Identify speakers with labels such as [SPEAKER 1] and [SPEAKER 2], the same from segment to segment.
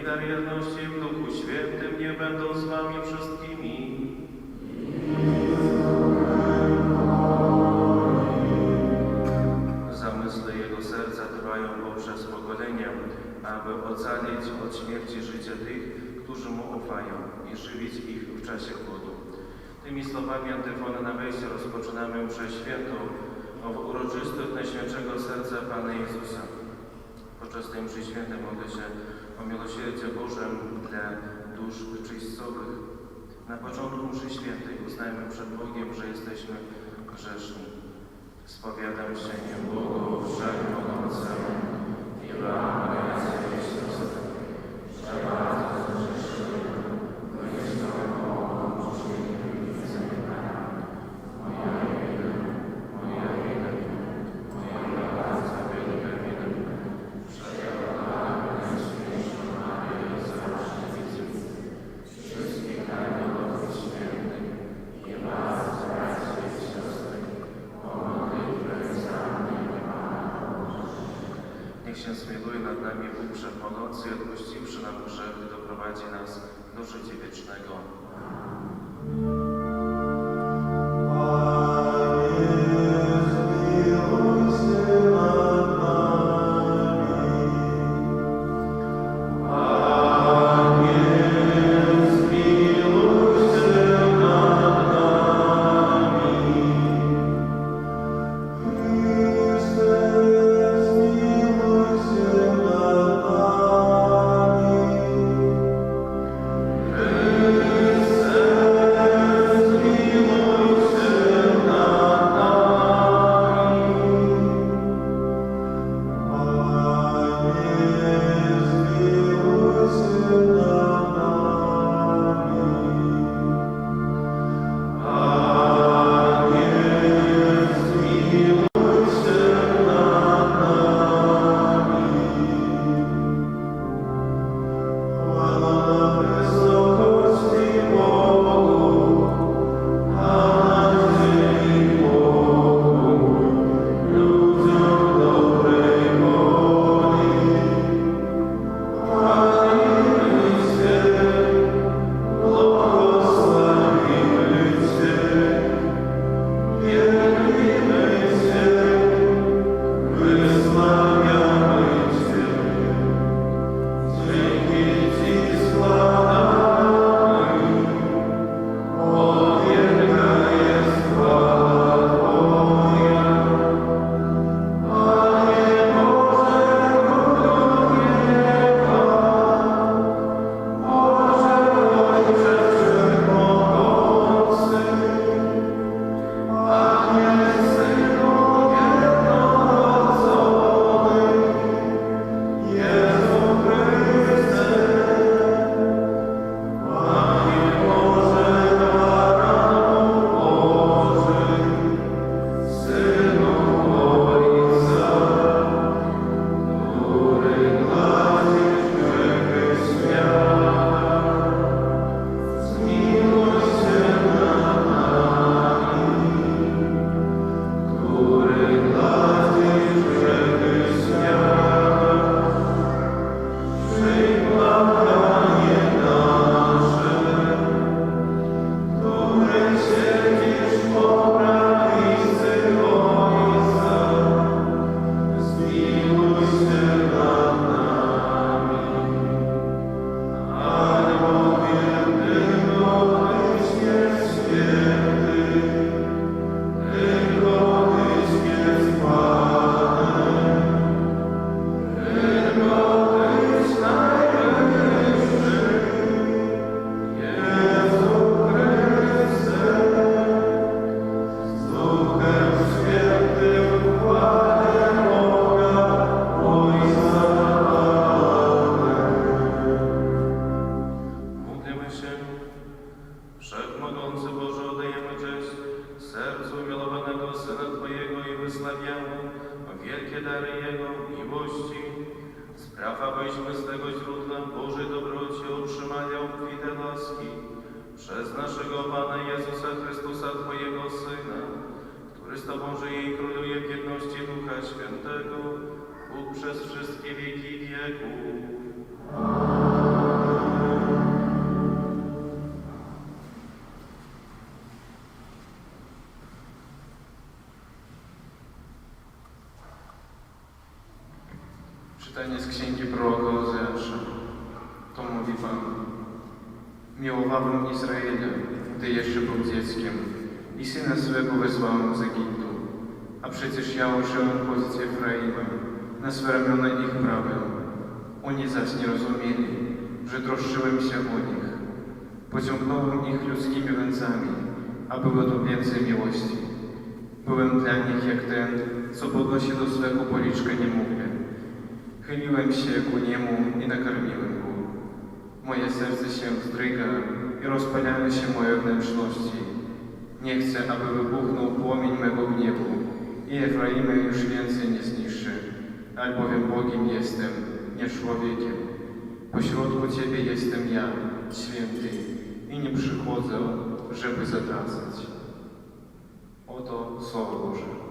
[SPEAKER 1] dar jedności w Duchu Świętym niech będą z wami wszystkimi. Zamysły Jego serca trwają poprzez pokolenia, aby ocalić od śmierci życie tych, którzy Mu ufają i żywić ich w czasie głodu. Tymi słowami antyfony na wejście rozpoczynamy mszę świętą w uroczystość Najświętszego Serca Pana Jezusa. Podczas tej mszy świętej modlę się o miłosierdzie Boże dla dusz czyścowych. Na początku mszy świętej uznajmy przed Bogiem, że jesteśmy grzeszni. Spowiadam się nie Bogu Wszechmogącemu i wam, bracia i siostry, że bardzo zgrzeszyłem, myślą, mową, czynieniem i zaniedbaniem. Moja wina, moja bardzo wielka wina. Przepraszam Najświętszą Maryję, zawsze widzę wszystkich aniołów świętych i was, bracia i siostry, niech się zmiłuje nad nami Bóg Wszechmogący i odpuściwszy nam grzechy, doprowadzi nas do życia wiecznego. Przez naszego Pana Jezusa Chrystusa, Twojego Syna, który z Tobą żyje i króluje w jedności Ducha Świętego, Bóg przez wszystkie wieki wieków.
[SPEAKER 2] Czytanie z księgi proroka Ozeasza. To mówi Pan. Miłowałem Izraela, gdy jeszcze był dzieckiem, i syna swego wezwałem z Egiptu. A przecież ja użyłem pozycję Efraima, na swe ramiona ich brałem. Oni zaś nie rozumieli, że troszczyłem się o nich. Pociągnąłem ich ludzkimi węzami, a było to więcej miłości. Byłem dla nich jak ten, co podnosi do swego policzka niemowlę. Chyliłem się ku niemu i nakarmiłem go. Moje serce się wzdryga i rozpalają się moje wnętrzności. Nie chcę, aby wybuchnął płomień mego gniewu i Efraima już więcej nie zniszczy, albowiem Bogiem jestem, nie człowiekiem. Pośrodku Ciebie jestem ja, święty, i nie przychodzę, żeby zatracać. Oto Słowo Boże.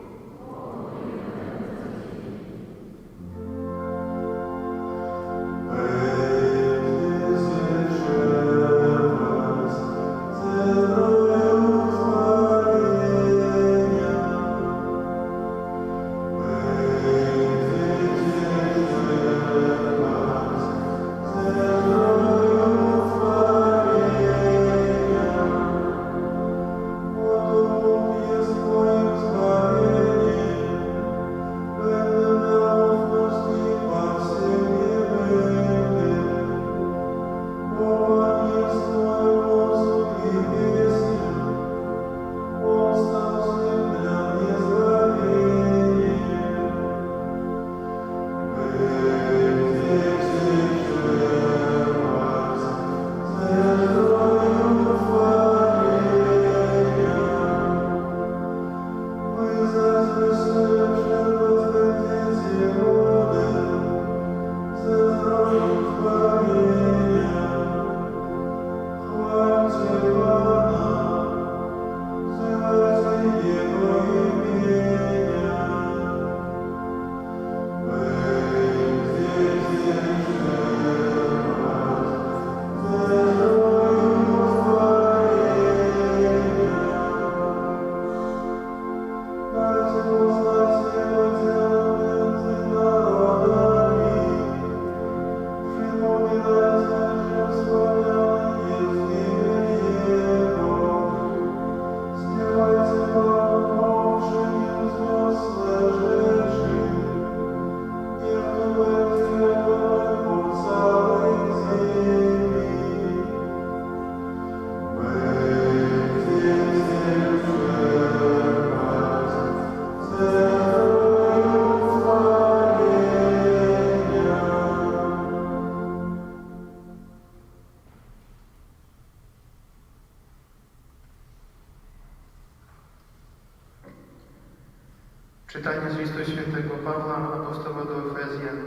[SPEAKER 3] Czytanie z listu świętego Pawła, apostoła do Efezjan.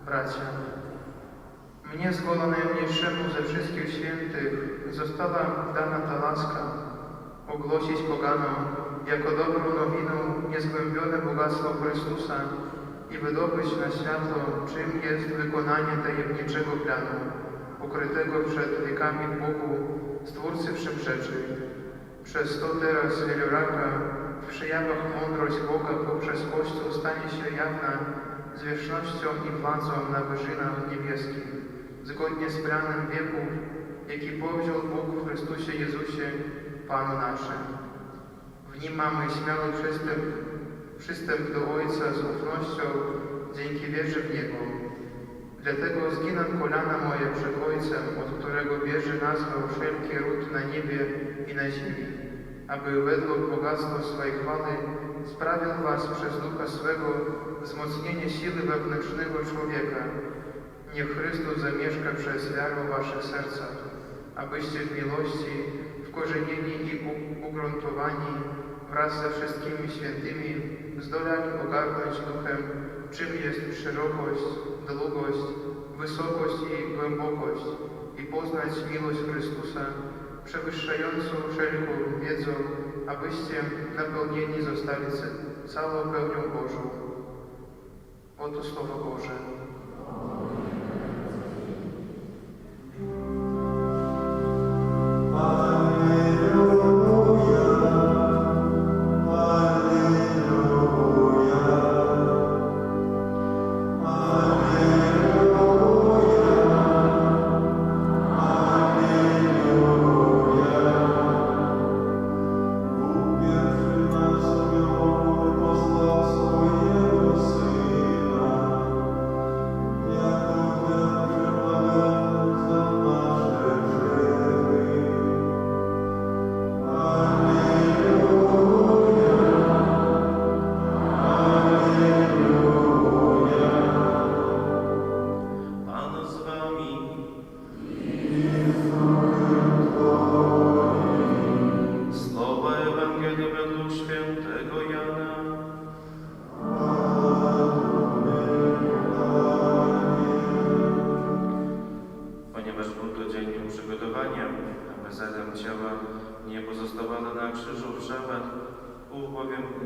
[SPEAKER 3] Bracia, mnie z Boga najmniejszemu ze wszystkich świętych została dana ta łaska ogłosić poganom jako dobrą nowinę niezgłębione bogactwo Chrystusa i wydobyć na światło, czym jest wykonanie tajemniczego planu, ukrytego przed wiekami w Bogu, Stwórcy wszechrzeczy. Przez to teraz wieloraka w przejawach mądrość Boga poprzez Kościół stanie się jawna zwierzchnością i władzą na wyżynach niebieskich, zgodnie z planem wieków, jaki powziął Bóg w Chrystusie Jezusie, Panu naszym. W Nim mamy śmiały przystęp do Ojca z ufnością dzięki wierze w Niego. Dlatego zginam kolana moje przed Ojcem, od którego bierze nazwę wszelki ród na niebie i na ziemi, aby według bogactwa swej chwały sprawił was przez Ducha swego wzmocnienie siły wewnętrznego człowieka. Niech Chrystus zamieszka przez wiarę w waszych sercach, abyście w miłości wkorzenieni i ugruntowani wraz ze wszystkimi świętymi zdolali ogarnąć duchem, czym jest szerokość, długość, wysokość i głębokość, i poznać miłość Chrystusa, przewyższającą wszelką wiedzą, abyście napełnieni zostali całą pełnią Bożą. Oto Słowo Boże.
[SPEAKER 4] Alleluja.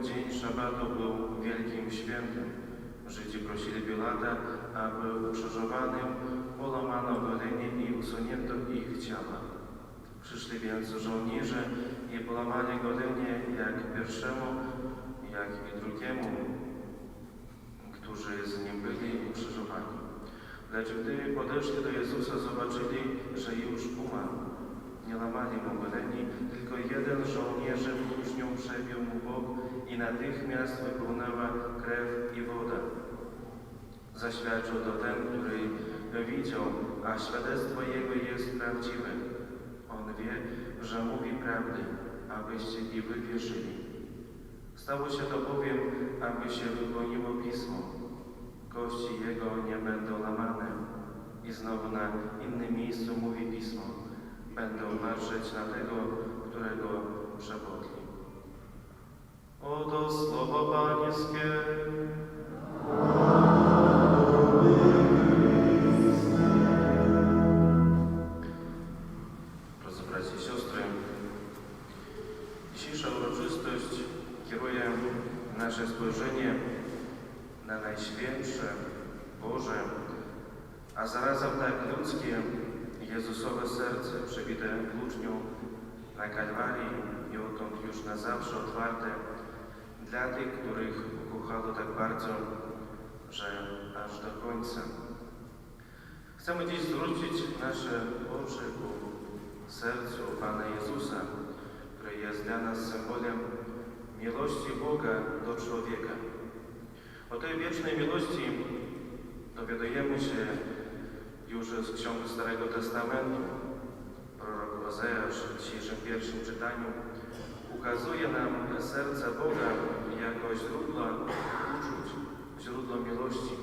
[SPEAKER 1] dzień szabatu był wielkim świętem. Żydzi prosili Pilata, aby ukrzyżowanym połamano golenie i usunięto ich ciała. Przyszli więc żołnierze i połamali golenie jak pierwszemu, jak i drugiemu, którzy z nim byli ukrzyżowani. Lecz gdy podeszli do Jezusa, zobaczyli, że już umarł. Nie łamali mu goleni, tylko jeden z żołnierzy włócznią przebił mu bok i natychmiast wypłynęła krew i woda. Zaświadczył to ten, który widział, a świadectwo jego jest prawdziwe. On wie, że mówi prawdę, abyście i wy wierzyli. Stało się to bowiem, aby się wypełniło Pismo. Kości jego nie będą łamane. I znowu na innym miejscu mówi Pismo. Będą patrzeć na tego, którego przepotli. Oto słowo Pańskie. Drodzy bracia i siostry, dzisiejsza uroczystość kieruje nasze spojrzenie na Najświętsze, Boże, a zarazem tak ludzkie, Jezusowe serce przebite włócznią na Kalwarii i odtąd już na zawsze otwarte dla tych, których ukochało tak bardzo, że aż do końca. Chcemy dziś zwrócić nasze oczy ku sercu Pana Jezusa, które jest dla nas symbolem miłości Boga do człowieka. O tej wiecznej miłości dowiadujemy się już z Ksiąg Starego Testamentu. Prorok Ozeasz w dzisiejszym pierwszym czytaniu ukazuje nam serce Boga jako źródło uczuć, źródło miłości.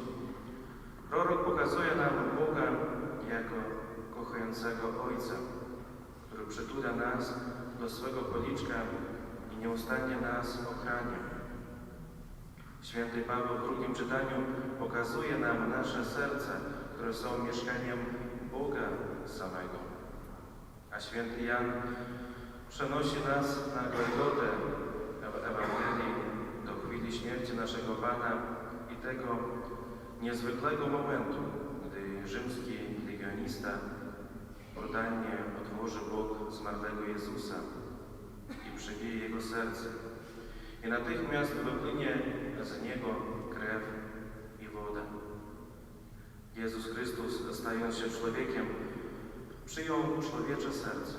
[SPEAKER 1] Prorok pokazuje nam Boga jako kochającego Ojca, który przytula nas do swego policzka i nieustannie nas ochrania. Święty Paweł w drugim czytaniu pokazuje nam nasze serca, które są mieszkaniem Boga samego. A święty Jan przenosi nas na Golgotę w Ewangelii do chwili śmierci naszego Pana i tego niezwykłego momentu, gdy rzymski legionista brutalnie odłoży bok zmarłego Jezusa i przybije jego serce. I natychmiast wypłynie z niego krew i woda. Jezus Chrystus, stając się człowiekiem, przyjął człowiecze serce.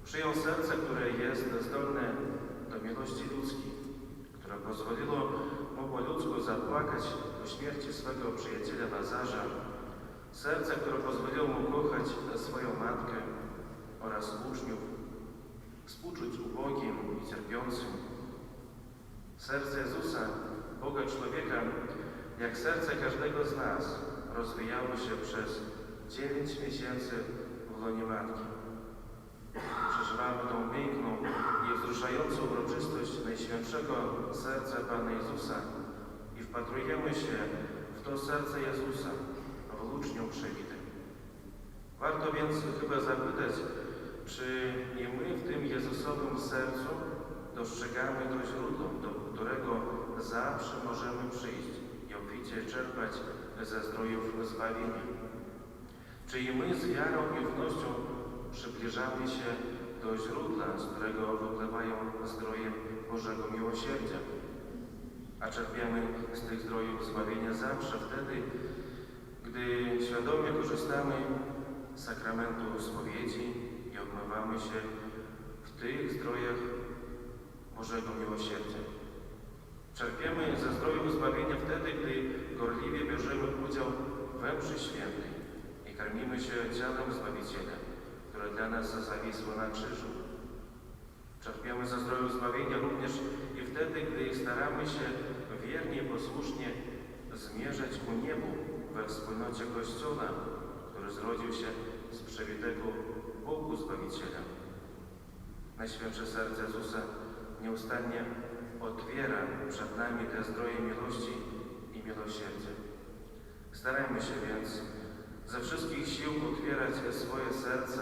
[SPEAKER 1] Przyjął serce, które jest zdolne do miłości ludzkiej, które pozwoliło mu po ludzku zapłakać do śmierci swego przyjaciela Lazarza. Serce, które pozwoliło mu kochać swoją matkę oraz uczniów, współczuć ubogim i cierpiącym. Serce Jezusa, Boga człowieka, jak serce każdego z nas, rozwijało się przez 9 miesięcy w łonie matki. Przeżywamy tą piękną i wzruszającą uroczystość Najświętszego serca Pana Jezusa i wpatrujemy się w to serce Jezusa, włócznią przebite. Warto więc chyba zapytać, czy i my w tym Jezusowym sercu dostrzegamy to źródło, do którego zawsze możemy przyjść i obficie czerpać ze zdrojów zbawienia. Czy i my z wiarą i ufnością przybliżamy się do źródła, z którego wypływają zdroje Bożego miłosierdzia, a czerpiemy z tych zdrojów zbawienia zawsze wtedy, gdy świadomie korzystamy z sakramentu spowiedzi i obmywamy się w tych zdrojach Bożego miłosierdzia. Czerpiemy ze zdrojów zbawienia wtedy, gdy gorliwie bierzemy udział we mszy świętej i karmimy się ciałem Zbawiciela, które dla nas zawisło na krzyżu. Czerpiemy ze zdrojów zbawienia również i wtedy, gdy staramy się wiernie, posłusznie zmierzać ku niebu we wspólnocie Kościoła, który zrodził się z przebitego boku Zbawiciela. Najświętsze serce Jezusa nieustannie otwiera przed nami te zdroje miłości i miłosierdzia. Starajmy się więc ze wszystkich sił otwierać swoje serca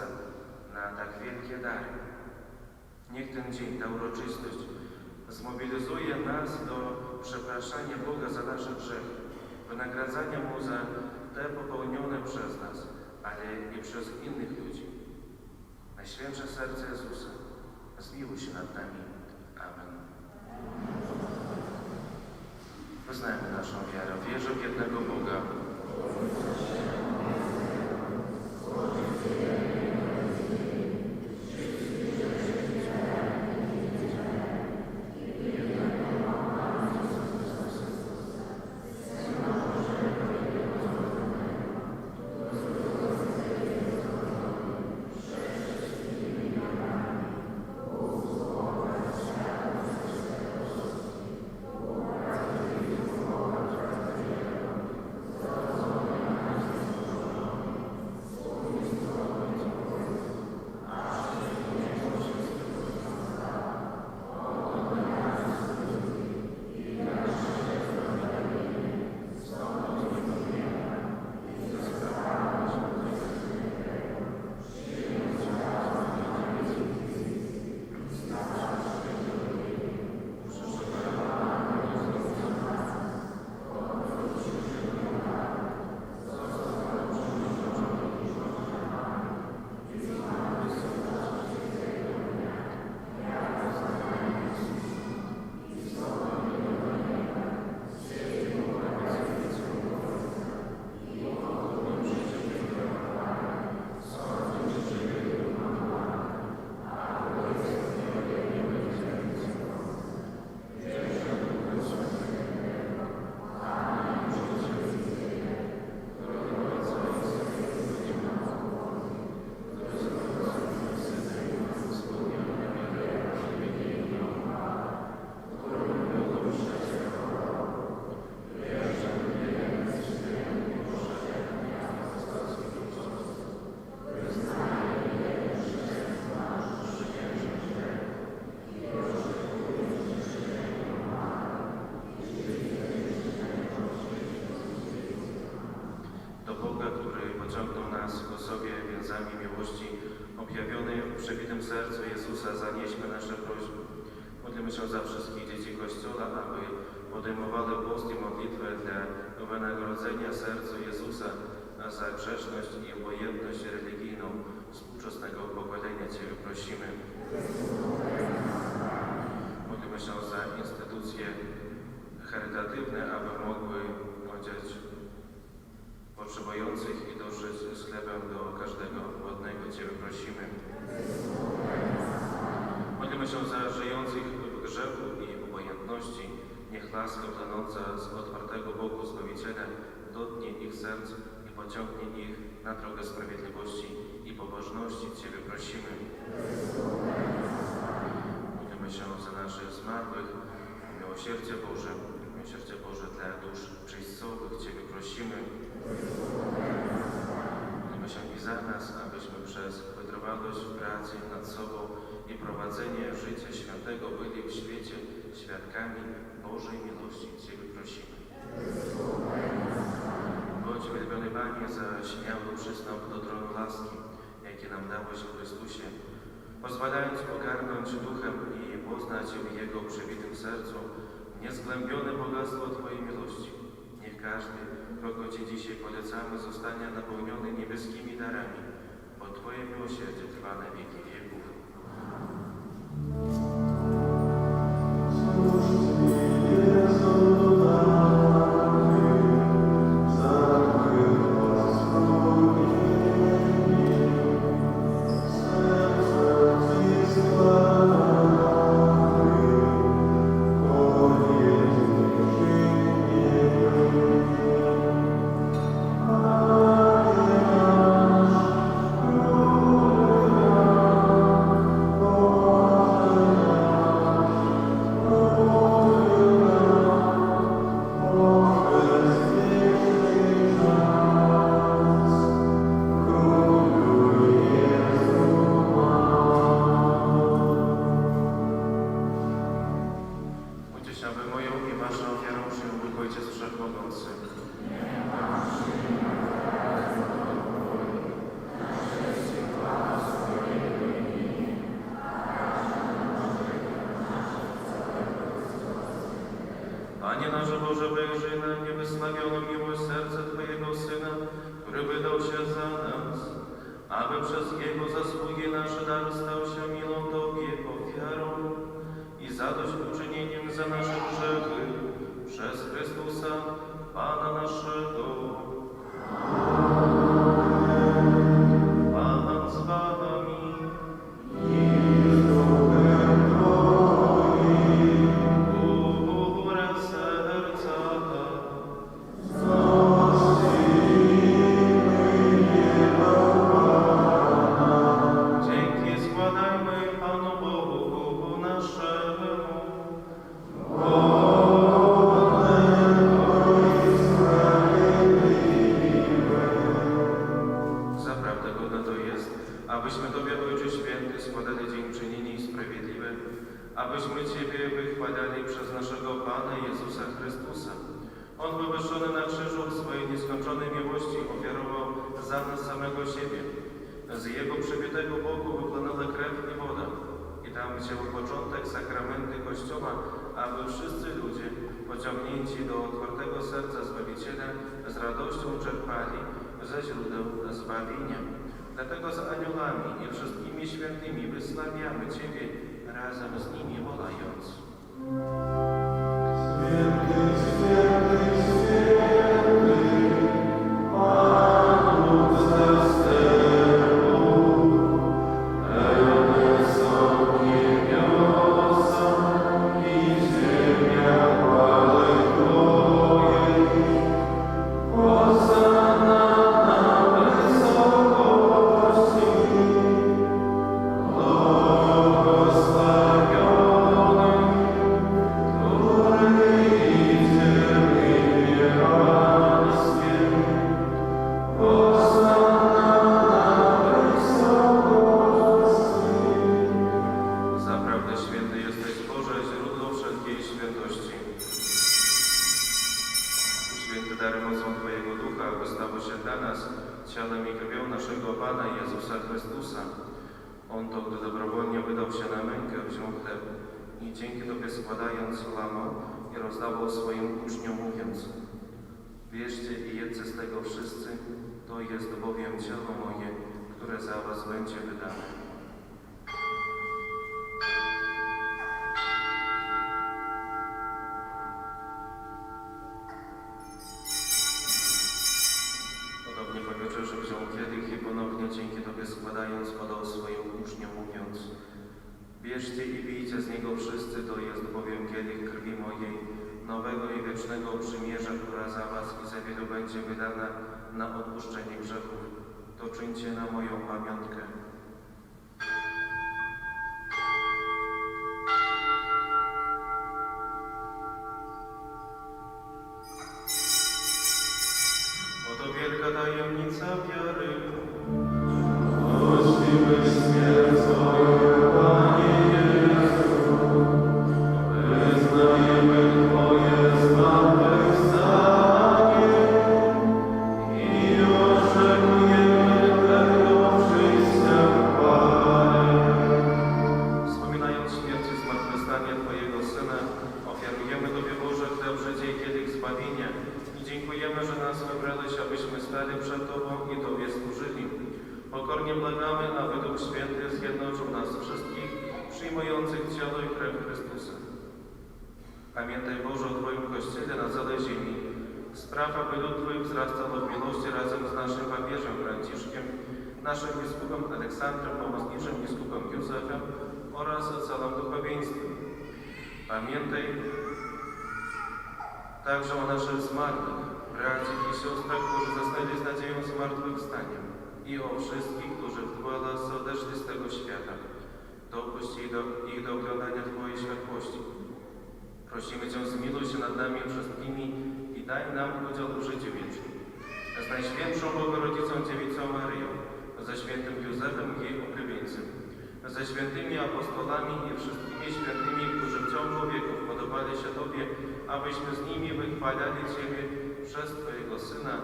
[SPEAKER 1] na tak wielkie dary. Niech ten dzień, ta uroczystość Zmobilizuje nas do przepraszania Boga za nasze grzechy, wynagradzania Mu za te popełnione przez nas, ale i przez innych ludzi. Najświętsze serce Jezusa, zmiłuj się nad nami. Amen. Wyznajmy naszą wiarę. Wierzę w jednego Boga. Pociągnął nas ku sobie więzami miłości objawionej w przebitym sercu Jezusa, zanieśmy nasze prośby. Modlimy się za wszystkich dzieci Kościoła, aby podejmowały post i modlitwę dla wynagrodzenia sercu Jezusa za grzeszność i obojętność religijną współczesnego pokolenia. Ciebie prosimy. Modlimy się za instytucje charytatywne, aby mogły odziać potrzebujących i dotrzeć z chlebem do każdego głodnego. Ciebie prosimy. Modlimy się za żyjących w grzechu i obojętności. Niech łaska płynąca z otwartego boku Zbawiciela dotknie ich serc i pociągnie ich na drogę sprawiedliwości i pobożności. Ciebie prosimy. Modlimy się za naszych zmarłych. Miłosierdzie Boże dla dusz czyścowych. Ciebie prosimy. Modlimy się i za nas, abyśmy przez wytrwałość w pracy nad sobą i prowadzenie życia świętego byli w świecie świadkami Bożej miłości. Ciebie prosimy. Bądź wielbiony Panie za śmiały przystęp do tronu łaski, jaki nam dałeś w Chrystusie, pozwalając ogarnąć duchem i poznać w Jego przebitym sercu niezgłębione bogactwo Twojej miłości. Niech każdy, kogo Ci dzisiaj polecamy, zostanie napełniony niebieskimi darami, bo Twoje miłosierdzie trwa na wieki wieków. Aby moją i Waszą ofiarą przyjął Ojciec Wszechmogący. Panie nasz Boże, wyjrzyj na niewysławioną miłość serca Twojego Syna, który wydał się za nas, aby przez Jego zasługi nasz dar stał się milą Tobie ofiarą i zadośćuczynieniem za nasze grzechy przez Chrystusa, Pana naszego. Pan z Wami. U górę serca. Dzięki składajmy Panu Bogu naszemu. Zaprawdę godne to jest, abyśmy Tobie, Ojcze Święty, składali dziękczynienie i sprawiedliwe, abyśmy Ciebie wychwalali przez naszego Pana Jezusa Chrystusa. On wywyższony na krzyżu w swojej nieskończonej miłości ofiarował za nas samego siebie. Z Jego przebitego boku wypłynęła krew i woda. I tam wziął początek sakramenty Kościoła, aby wszyscy ludzie, pociągnięci do otwartego serca Zbawiciela, z radością czerpali ze źródeł zbawienia. Dlatego z aniołami i wszystkimi świętymi wysławiamy Ciebie, razem z nimi wołając. Zaprawdę święty jesteś, Boże, źródło wszelkiej świętości. Święty dary mocą Twojego Ducha, aby stało się dla nas ciałem i krwią naszego Pana Jezusa Chrystusa. On to, gdy dobrowolnie wydał się na mękę, wziął chleb i dzięki Tobie składając łamał i rozdawał swoim uczniom, mówiąc: bierzcie i jedzcie z tego wszyscy, to jest bowiem ciało moje, które za was będzie wydane. Podobnie po wieczerzy wziął kielich i ponownie dzięki Tobie składając podał swoim uczniom, mówiąc: bierzcie i pijcie z niego wszyscy, to jest bowiem kielich krwi mojej, nowego i wiecznego przymierza, która za was i za wielu będzie wydana na odpuszczenie grzechów. To czyńcie na moją pamiątkę. Oto wielka tajemnica wiary. Oświłeś śmierć swoją, Panie Jezu. Wyznajemy Twoje zmartwychwstanie i oczekujemy Twego przyjścia w chwale. Wspominając śmierć i zmartwychwstanie Twojego Syna, ofiarujemy Tobie, Boże, chleb życia i kielich zbawienia i dziękujemy, że nas wybrałeś, abyśmy stali przed Tobą i Tobie służyli. Pokornie błagamy, aby Duch Święty zjednoczył nas wszystkich, przyjmujących ciało i krew Chrystusa. Pamiętaj, Boże, o Twoim Kościele na całej ziemi. Spraw, aby lud Twój wzrastał w miłości razem z naszym papieżem Franciszkiem, naszym biskupem Aleksandrem, pomocniczym biskupem Józefem oraz całym duchowieństwem. Pamiętaj także o naszych zmarłych, braciach i siostrach, którzy zasnęli z nadzieją zmartwychwstania, i o wszystkich, którzy w Twój las odeszli z tego świata. Dopuść ich do oglądania Twojej światłości. Prosimy Cię, zmiłuj się nad nami wszystkimi i daj nam udział w życiu wiecznym. Z Najświętszą Bogorodzicą Dziewicą Maryją, ze świętym Józefem i jej okrewieńcem, ze świętymi apostolami i wszystkimi świętymi, którzy w ciągu wieków podobali się Tobie, abyśmy z nimi wychwalali Ciebie przez Twojego Syna,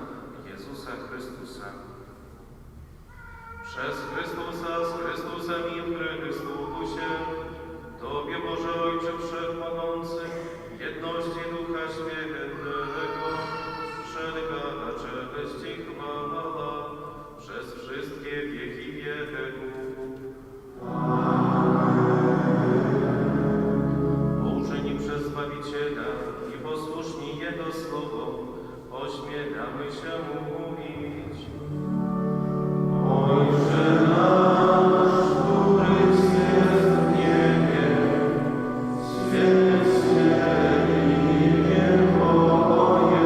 [SPEAKER 1] Jezusa Chrystusa. Przez Chrystusa, z Chrystusem i w Chrystusie, Tobie, Boże Ojcze Wszechmogący, jedności Ducha Świętego, wszelka cześć i chwała przez wszystkie wieki wieków. Pouczeni przez Zbawiciela i posłuszni Jego słowom, ośmielamy się mówić. Ojcze nasz, któryś jest w niebie, święć się imię Twoje,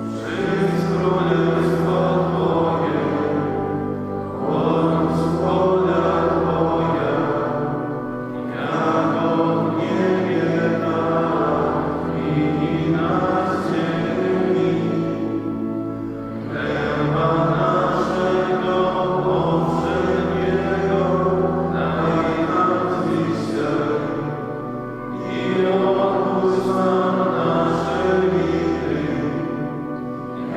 [SPEAKER 1] przyjdź królestwo Twoje, bądź wola Twoja, jako w niebie, tak i na ziemi. Chleba naszego powszedniego daj nam dzisiaj i odpuść nam nasze winy,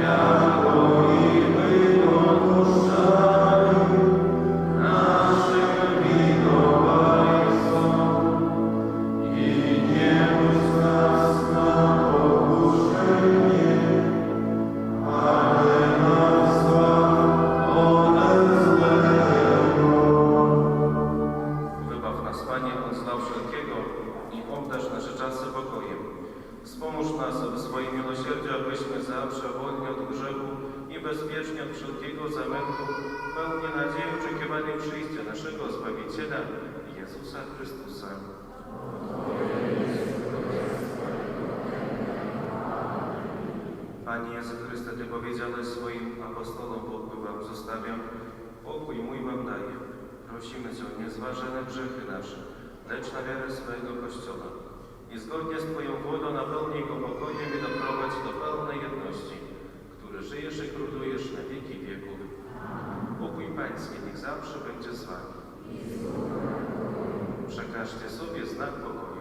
[SPEAKER 1] jako i my odpuszczamy naszym winowajcom. I nie wódź nas na pokuszenie, ale nas zbaw ode złego. Wybaw nas, Panie, od zła wszelkiego i obdarz nasze czasy pokojem. Wspomóż nas w swoim miłosierdziu, abyśmy zawsze wolni od grzechu i bezpieczni od wszelkiego zamętu, pełni nadziei oczekiwania przyjścia naszego Zbawiciela, Jezusa Chrystusa. Panie Jezu Chryste, Ty powiedziałeś swoim apostolom, pokój wam zostawiam, pokój mój wam daję. Prosimy Cię, nie zważaj na grzechy nasze, lecz na wiarę swojego Kościoła. I zgodnie z Twoją wolą napełnij go pokojem i doprowadź do pełnej jedności, który żyjesz i królujesz na wieki wieków. Pokój Pański niech zawsze będzie z Wami. Przekażcie sobie znak pokoju.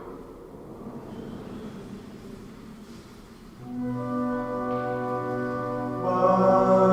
[SPEAKER 4] Amen.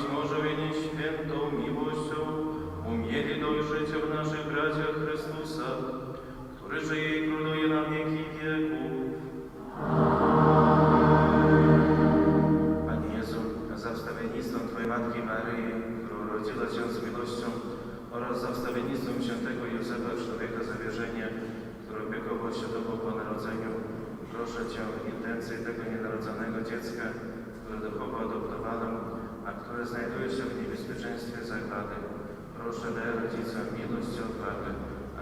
[SPEAKER 1] abyś może winien świętą miłością umieli dojrzeć w naszych braciach Chrystusa, który żyje i króluje na wieki wieków. Panie Jezu, za wstawiennictwem Twojej Matki Maryi, którą rodziła Cię z miłością, oraz za wstawiennictwem świętego Józefa, człowieka zawierzenia, który opiekował się Tobą po narodzeniu, proszę Cię w intencji tego nienarodzonego dziecka, które duchowo adoptowano, a które znajduje się w niebezpieczeństwie zagłady. Proszę, daj rodzicom miłość i odwagę,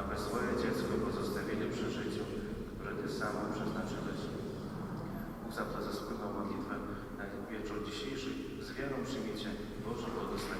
[SPEAKER 1] aby swoje dziecko pozostawili przy życiu, które Ty sama przeznaczyłeś. Za to za wspólną modlitwę na wieczór dzisiejszy z wiarą przyjmijcie Boże błogosławieństwo.